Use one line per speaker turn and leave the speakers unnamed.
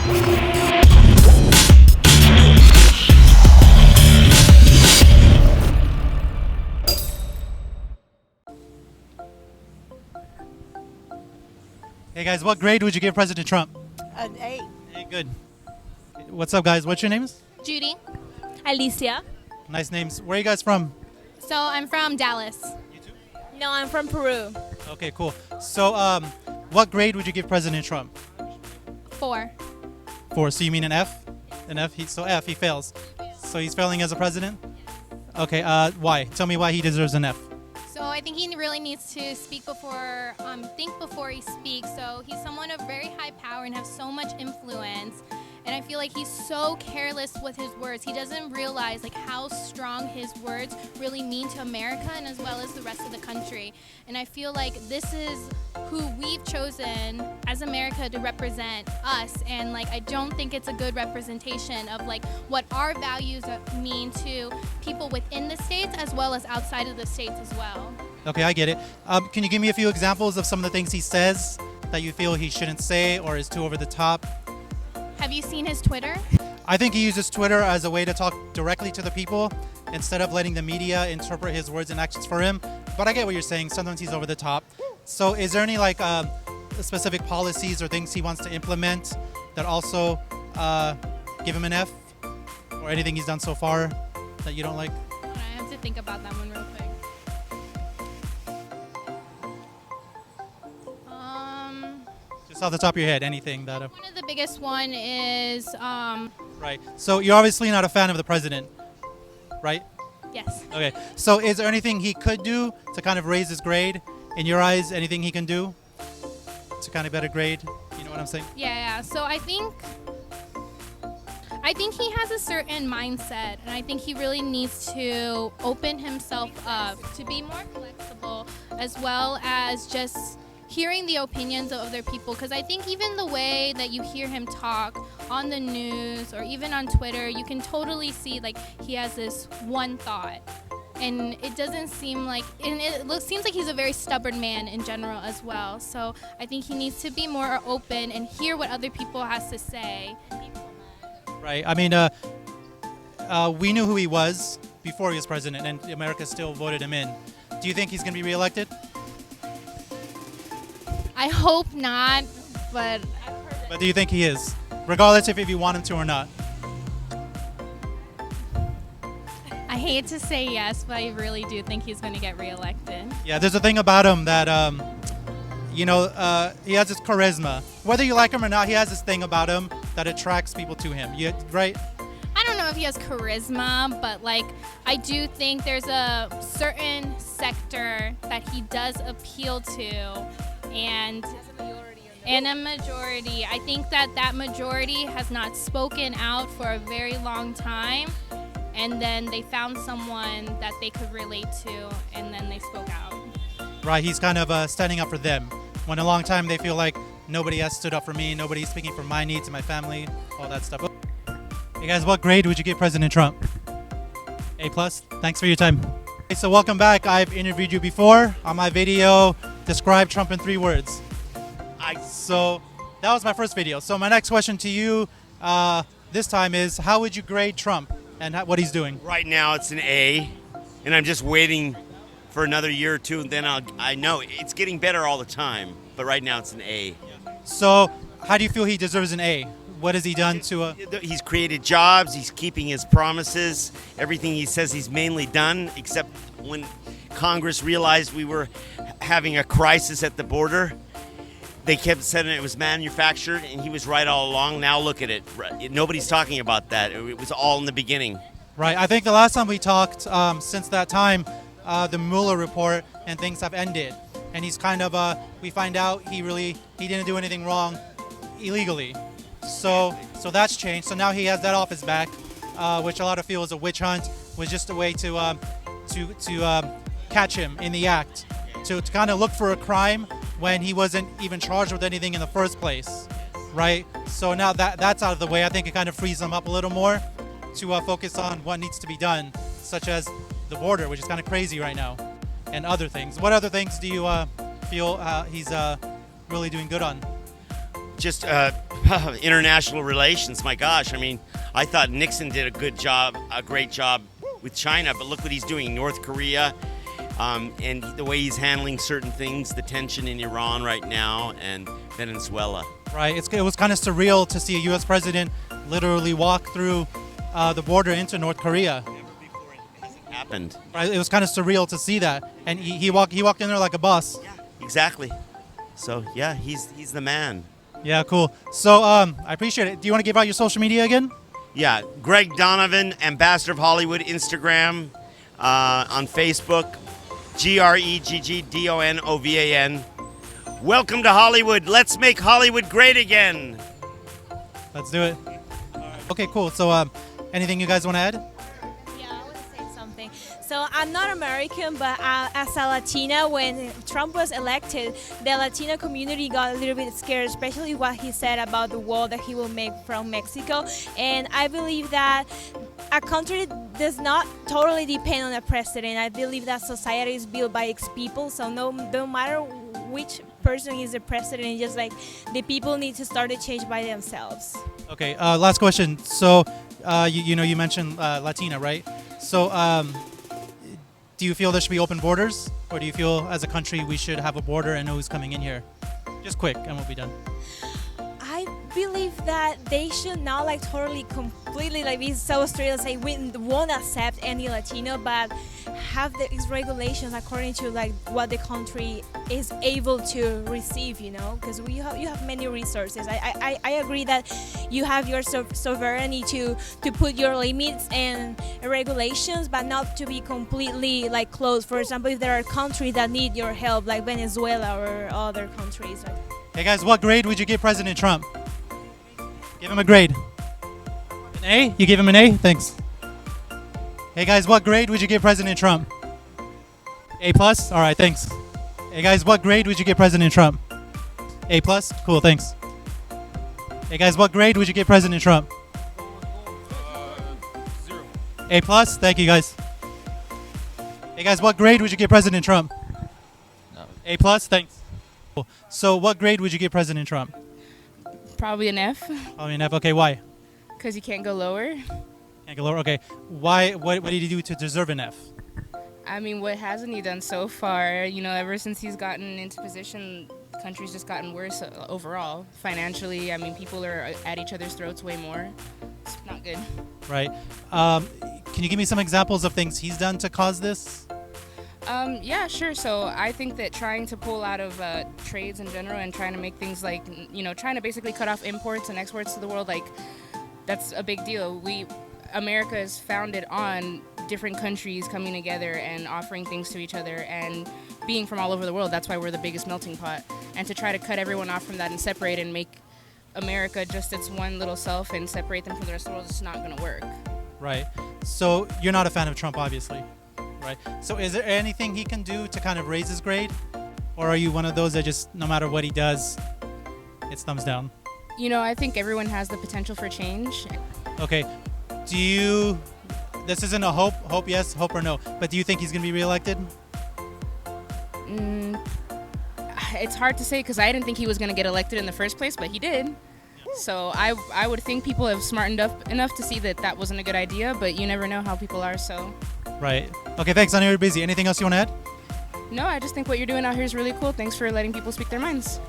Hey guys, what grade would you give President Trump?
An 8.
Hey, good. What's up, guys? What's your names?
Judy. Alicia.
Nice names. Where are you guys from?
So I'm from Dallas.
You too?
No, I'm from Peru.
Okay, cool. So, what grade would you give President Trump?
4.
4. So you mean an F? An F? So F, he fails. So he's failing as a president? Okay, why? Tell me why he deserves an F.
So I think he really needs to speak before, think before he speaks. So he's someone of very high power and has so much influence. And I feel like he's so careless with his words. He doesn't realize like how strong his words really mean to America and as well as the rest of the country. And I feel like this is who we've chosen as America to represent us. And like I don't think it's a good representation of like what our values mean to people within the states as well as outside of the states as well.
Okay, I get it. Can you give me a few examples of some of the things he says that you feel he shouldn't say or is too over the top?
Have you seen his Twitter?
I think he uses Twitter as a way to talk directly to the people instead of letting the media interpret his words and actions for him. But I get what you're saying. Sometimes he's over the top. So is there any like specific policies or things he wants to implement that also give him an F? Or anything he's done so far that you don't like?
I have to think about that one real quick.
Just off the top of your head, anything that...
One of the biggest one is,
Right. So you're obviously not a fan of the president, right?
yes.
Okay. So is there anything he could do to kind of raise his grade? In your eyes, anything he can do to kind of better grade? You know what I'm saying?
Yeah. So I think he has a certain mindset, and I think he really needs to open himself up to be more flexible, as well as just hearing the opinions of other people. Because I think even the way that you hear him talk on the news or even on Twitter, you can totally see like he has this one thought. And it doesn't seem like, and seems like he's a very stubborn man in general as well. So I think he needs to be more open and hear what other people has to say.
Right. I mean, we knew who he was before he was president, and America still voted him in. Do you think he's going to be reelected?
I hope not, but
But do you think he is? Regardless if you want him to or not.
I hate to say yes, but I really do think he's going to get reelected.
Yeah, there's a thing about him that, he has this charisma. Whether you like him or not, he has this thing about him that attracts people to him. Right?
I don't know if he has charisma, but like I do think there's a certain sector that he does appeal to, and a majority. I think that majority has not spoken out for a very long time, and then they found someone that they could relate to, and then they spoke out.
Right, he's kind of standing up for them. When a long time they feel like nobody has stood up for me, nobody's speaking for my needs and my family, all that stuff. Hey guys, what grade would you give President Trump? A+? Thanks for your time. Okay, so welcome back. I've interviewed you before on my video, Describe Trump in 3 words. So that was my first video. So my next question to you this time is, how would you grade Trump and what he's doing?
Right now it's an A, and I'm just waiting for another year or two, and then I know it's getting better all the time, but right now it's an A.
So how do you feel he deserves an A? What has he done to
He's created jobs, he's keeping his promises, everything he says he's mainly done, except when Congress realized we were having a crisis at the border. They kept saying it was manufactured, and he was right all along. Now look at it. Nobody's talking about that. It was all in the beginning.
Right. I think the last time we talked, since that time, the Mueller report and things have ended. And he's kind of, we find out he didn't do anything wrong illegally. So that's changed. So now he has that off his back, which a lot of feel is a witch hunt, was just a way to catch him in the act, to kind of look for a crime when he wasn't even charged with anything in the first place, right? So now that's out of the way, I think it kind of frees him up a little more to focus on what needs to be done, such as the border, which is kind of crazy right now, and other things. What other things do you feel he's really doing good on?
just international relations. My gosh, I mean, I thought Nixon did a great job with China, but look what he's doing, North Korea, and the way he's handling certain things, the tension in Iran right now, and Venezuela.
Right. It was kind of surreal to see a U.S. president literally walk through the border into North Korea.
Never before it hasn't happened.
Right. It was kind of surreal to see that, and he walked in there like a boss.
Yeah, exactly. So yeah, he's the man.
Yeah. Cool. So I appreciate it. Do you want to give out your social media again?
Yeah, Greg Donovan, Ambassador of Hollywood, Instagram, on Facebook, GreggDonovan. Welcome to Hollywood. Let's make Hollywood great again.
Let's do it. Okay. Cool. So anything you guys want to add?
Yeah, I want to say something. So I'm not American, but as a Latina, when Trump was elected, the Latino community got a little bit scared, especially what he said about the wall that he will make from Mexico. And I believe that a country does not totally depend on a president. I believe that society is built by its people. So no matter which person is the president, just like the people need to start the change by themselves.
Okay. Last question. So you mentioned Latina, right? So do you feel there should be open borders, or do you feel as a country we should have a border and know who's coming in here? Just quick, and we'll be done.
I believe that they should not like totally completely like be so strict and say we won't accept any Latino, but have these regulations according to like what the country is able to receive, you know, because you have many resources. I agree that you have your sovereignty to put your limits and regulations, but not to be completely like closed. For example, if there are countries that need your help, like Venezuela or other countries.
Hey guys, what grade would you give President Trump? Give him a grade. An A? You give him an A? Thanks. Hey guys, what grade would you give President Trump? A plus? All right, thanks. Hey guys, what grade would you give President Trump? A plus? Cool, thanks. Hey guys, what grade would you give President Trump? 0. A plus? Thank you guys. Hey guys, what grade would you give President Trump?
No.
A plus? Thanks. Cool. So what grade would you give President Trump?
Probably an F,
Probably an F. Okay, why?
because you can't go lower.
Can't go lower. Okay, why? What did he do to deserve an F?
I mean, what hasn't he done so far? You know, ever since he's gotten into position, the country's just gotten worse overall. Financially, I mean, people are at each other's throats way more. It's not good.
Right. Can you give me some examples of things he's done to cause this?
Yeah, sure. So I think that trying to pull out of trades in general and trying to make things like, you know, trying to basically cut off imports and exports to the world, like, that's a big deal. America is founded on different countries coming together and offering things to each other and being from all over the world. That's why we're the biggest melting pot. And to try to cut everyone off from that and separate and make America just its one little self and separate them from the rest of the world is just not going to work.
Right. So you're not a fan of Trump, obviously. Right. So is there anything he can do to kind of raise his grade? Or are you one of those that just, no matter what he does, it's thumbs down?
You know, I think everyone has the potential for change.
Okay. This isn't a hope yes, hope or no, but do you think he's going to be reelected?
It's hard to say because I didn't think he was going to get elected in the first place, but he did. So I would think people have smartened up enough to see that that wasn't a good idea, but you never know how people are, so.
Right. Okay, thanks. I know you're busy. Anything else you want to add?
No, I just think what you're doing out here is really cool. Thanks for letting people speak their minds.